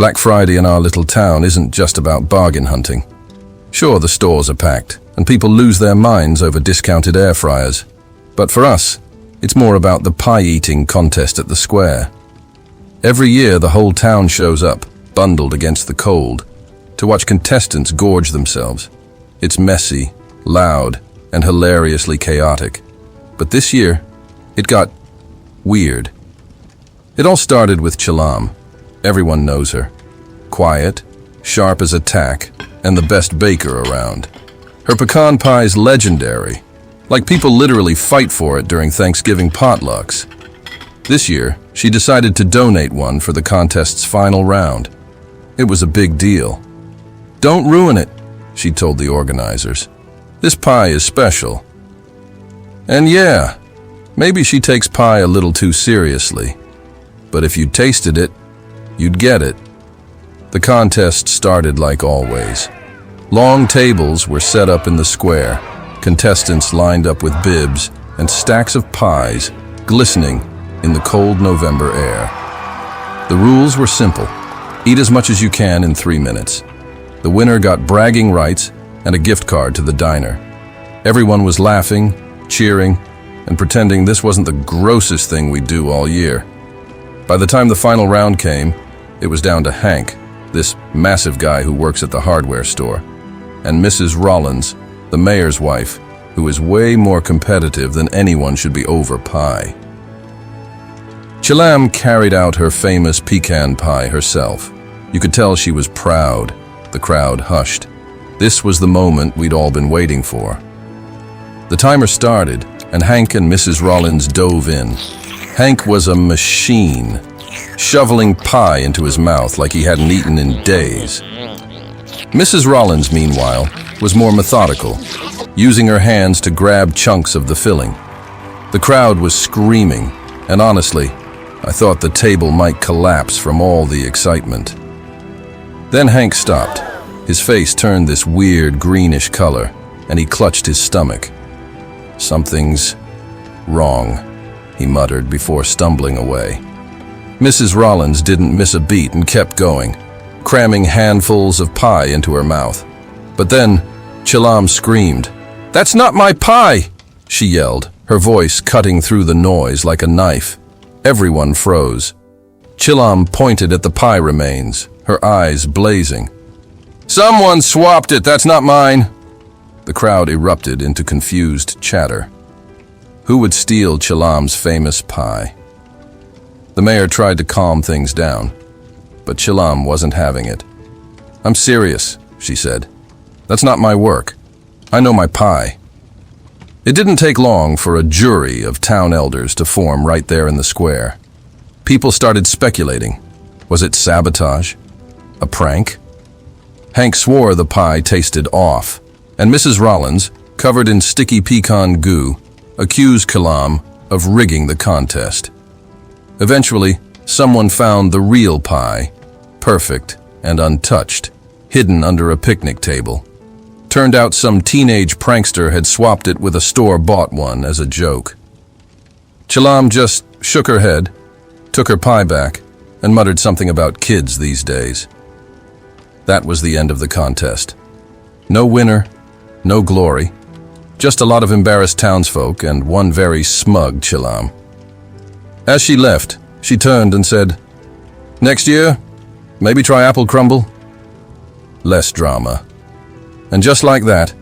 Black Friday in our little town isn't just about bargain hunting. Sure, the stores are packed, and people lose their minds over discounted air fryers. But for us, it's more about the pie-eating contest at the square. Every year, the whole town shows up, bundled against the cold, to watch contestants gorge themselves. It's messy, loud, and hilariously chaotic. But this year, it got weird. It all started with Chilam. Everyone knows her. Quiet, sharp as a tack, and the best baker around. Her pecan pie's legendary. Like people literally fight for it during Thanksgiving potlucks. This year, she decided to donate one for the contest's final round. It was a big deal. "Don't ruin it," she told the organizers. "This pie is special." And yeah, maybe she takes pie a little too seriously. But if you tasted it, you'd get it. The contest started like always. Long tables were set up in the square, contestants lined up with bibs and stacks of pies glistening in the cold November air. The rules were simple. Eat as much as you can in 3 minutes. The winner got bragging rights and a gift card to the diner. Everyone was laughing, cheering, and pretending this wasn't the grossest thing we'd do all year. By the time the final round came, it was down to Hank, this massive guy who works at the hardware store, and Mrs. Rollins, the mayor's wife, who is way more competitive than anyone should be over pie. Chilam carried out her famous pecan pie herself. You could tell she was proud. The crowd hushed. This was the moment we'd all been waiting for. The timer started, and Hank and Mrs. Rollins dove in. Hank was a machine, shoveling pie into his mouth like he hadn't eaten in days. Mrs. Rollins, meanwhile, was more methodical, using her hands to grab chunks of the filling. The crowd was screaming, and honestly, I thought the table might collapse from all the excitement. Then Hank stopped. His face turned this weird greenish color, and he clutched his stomach. "Something's wrong," he muttered before stumbling away. Mrs. Rollins didn't miss a beat and kept going, cramming handfuls of pie into her mouth. But then, Chilam screamed. "That's not my pie!" she yelled, her voice cutting through the noise like a knife. Everyone froze. Chilam pointed at the pie remains, her eyes blazing. "Someone swapped it, that's not mine!" The crowd erupted into confused chatter. Who would steal Chilam's famous pie? The mayor tried to calm things down, but Chilam wasn't having it. "I'm serious," she said. "That's not my work. I know my pie." It didn't take long for a jury of town elders to form right there in the square. People started speculating. Was it sabotage? A prank? Hank swore the pie tasted off, and Mrs. Rollins, covered in sticky pecan goo, accused Chilam of rigging the contest. Eventually, someone found the real pie, perfect and untouched, hidden under a picnic table. Turned out some teenage prankster had swapped it with a store-bought one as a joke. Chilam just shook her head, took her pie back, and muttered something about kids these days. That was the end of the contest. No winner, no glory, just a lot of embarrassed townsfolk and one very smug Chilam. As she left, she turned and said, "Next year, maybe try apple crumble." Less drama. And just like that,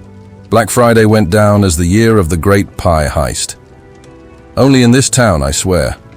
Black Friday went down as the year of the great pie heist. Only in this town, I swear.